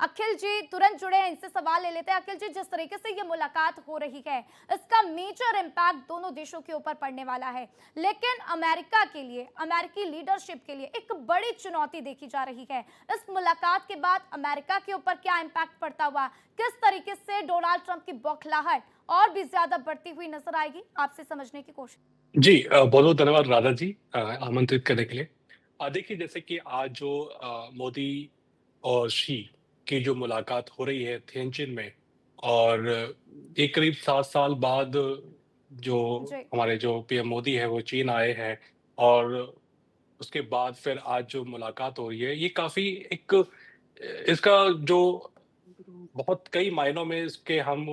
अखिल जी तुरंत जुड़े हैं, इनसे सवाल ले लेते हैं। अखिल जी, जिस तरीके से ये मुलाकात हो रही है, इसका मेजर इम्पैक्ट दोनों देशों के ऊपर पड़ने वाला है, लेकिन अमेरिका के लिए, अमेरिकी लीडरशिप के लिए एक बड़ी चुनौती देखी जा रही है। इस मुलाकात के बाद अमेरिका के ऊपर क्या इम्पैक्ट पड़ता हुआ, किस तरीके से डोनाल्ड ट्रंप की बौखलाहट और भी ज्यादा बढ़ती हुई नजर आएगी, आपसे समझने की कोशिश। जी बहुत-बहुत धन्यवाद राधा जी आमंत्रित करने के लिए। देखिए जैसे कि आज जो मोदी और शी की जो मुलाकात हो रही है थिएनचिन में और ये करीब 7 साल बाद जो जी। हमारे जो पीएम मोदी हैं वो चीन आए हैं और उसके बाद फिर आज जो मुलाकात हो रही है ये काफ़ी एक इसका जो बहुत कई मायनों में इसके हम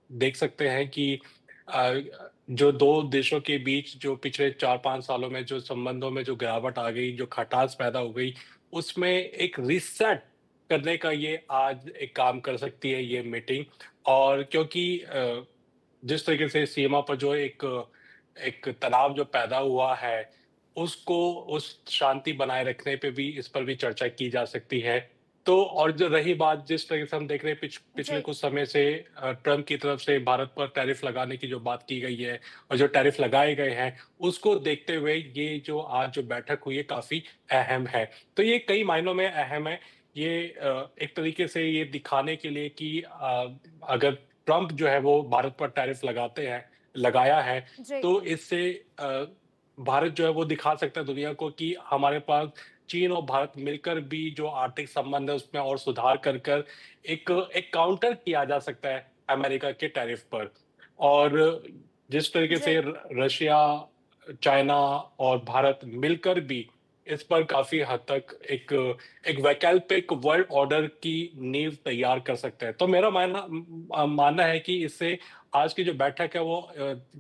देख सकते हैं कि अ, जो 2 देशों के बीच जो पिछले 4-5 सालों में जो संबंधों में जो गिरावट आ गई, जो खटास पैदा हो गई, उसमें एक रीसेट करने का ये आज एक काम कर सकती है ये मीटिंग और क्योंकि जिस तरीके से सीमा पर जो एक एक तनाव जो पैदा हुआ है, उसको उस शांति बनाए रखने पे भी इस पर भी चर्चा की जा सकती है। तो और जो रही बात जिस तरीके से हम देख रहे हैं पिछले जी। कुछ समय से ट्रम्प की तरफ से भारत पर टैरिफ लगाने की जो बात की गई है और जो टैरिफ लगाए गए हैं, उसको देखते हुए ये जो आज जो बैठक हुई है काफ़ी अहम है। तो ये कई मायनों में अहम है। ये एक तरीके से ये दिखाने के लिए कि अगर ट्रम्प जो है वो भारत पर टैरिफ लगाया है, जी। तो इससे अ, भारत जो है वो दिखा सकता है दुनिया को कि हमारे पास चीन और भारत मिलकर भी जो आर्थिक संबंध है उसमें और सुधार कर कर एक एक काउंटर किया जा सकता है अमेरिका के टैरिफ पर। और जिस तरीके जी। से रशिया, चाइना और भारत मिलकर भी इस पर काफ़ी हद तक एक एक वैकल्पिक वर्ल्ड ऑर्डर की नींव तैयार कर सकते हैं। तो मेरा मानना है कि इससे आज की जो बैठक है वो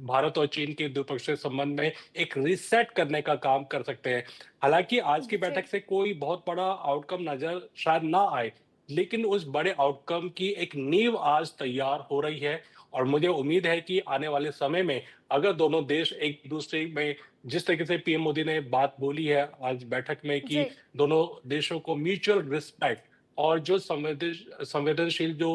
भारत और चीन के द्विपक्षीय संबंध में एक रीसेट करने का काम कर सकते हैं। हालाँकि आज की जी। बैठक से कोई बहुत बड़ा आउटकम नज़र शायद ना आए, लेकिन उस बड़े आउटकम की एक नींव आज तैयार हो रही है और मुझे उम्मीद है कि आने वाले समय में अगर दोनों देश एक-दूसरे में जिस तरीके से पीएम मोदी ने बात बोली है आज बैठक में जी। कि दोनों देशों को म्यूचुअल रिस्पेक्ट और जो संवेदनशील जो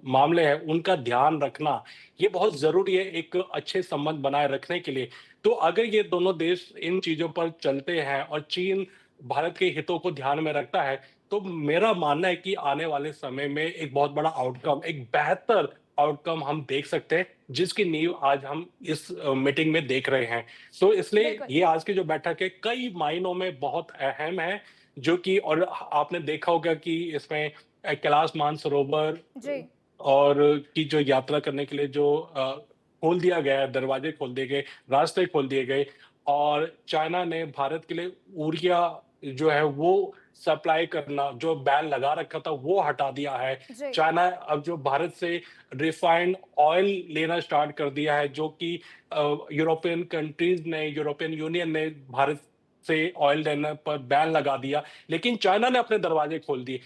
मामले हैं उनका ध्यान रखना, ये बहुत ज़रूरी है एक अच्छे संबंध बनाए रखने के लिए। तो अगर ये दोनों देश इन चीज़ों पर चलते हैं और चीन भारत के हितों को ध्यान में रखता है, तो मेरा मानना है कि आने वाले समय में एक बहुत बड़ा आउटकम, एक बेहतर आउटकम हम देख सकते हैं, जिसकी नींव आज हम इस मीटिंग में देख रहे हैं। तो इसलिए बिल्कुल। ये आज की जो बैठक है, कई मायनों में बहुत अहम है, जो कि और आपने देखा होगा कि इसमें कैलाश मानसरोवर जी। और की जो यात्रा करने के लिए जो खोल दिया गया है, दरवाजे खोल दिए गए, रास्ते खोल दिए गए और चाइना ने भारत के लिए ऊर्जा जो है वो सप्लाई करना, जो बैन लगा रखा था, वो हटा दिया है। जी। चाइना अब जो भारत से रिफाइंड ऑयल लेना स्टार्ट कर दिया है, जो कि यूरोपियन कंट्रीज़ ने, यूरोपियन यूनियन ने भारत से ऑयल लेने पर बैन लगा दिया, लेकिन चाइना ने अपने दरवाजे खोल दिए।